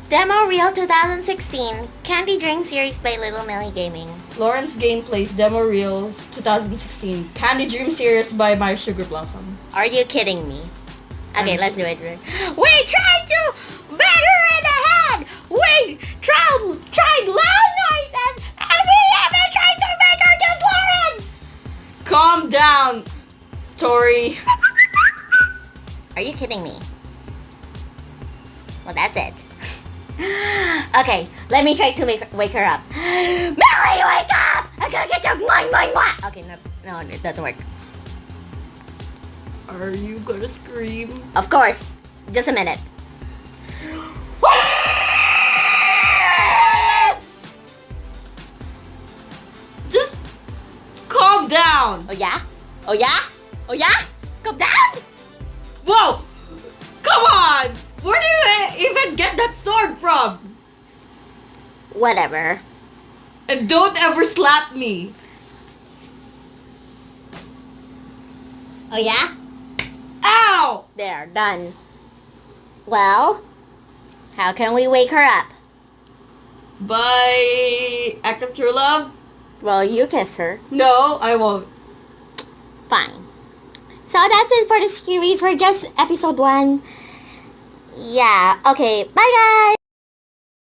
Demo Reel 2016, CandyDream Series by Little Millie Gaming. Lawrence Gameplays Demo Reel 2016, CandyDream Series by My Sugar Blossom. Are you kidding me? Okay, I'm let's do it. We tried to better in the head! We tried loud noises! And we even tried to make her get Lawrence! Calm down, Tori. Are you kidding me? Well, that's it. Okay, let me try to wake her up. Millie, wake up! I'm gonna get you. Mwah, mwah, mwah. Okay, no, it doesn't work. Are you gonna scream? Of course. Just a minute. Just calm down. Oh yeah? Oh yeah? Oh yeah? Calm down! Whoa! Come on! Where do you even get that sword from? Whatever. And don't ever slap me. Oh yeah? Ow! There, done. Well, how can we wake her up? By act of true love? Well, you kiss her. No, I won't. Fine. So that's it for the series. We're just episode 1. Yeah, okay. Bye, guys!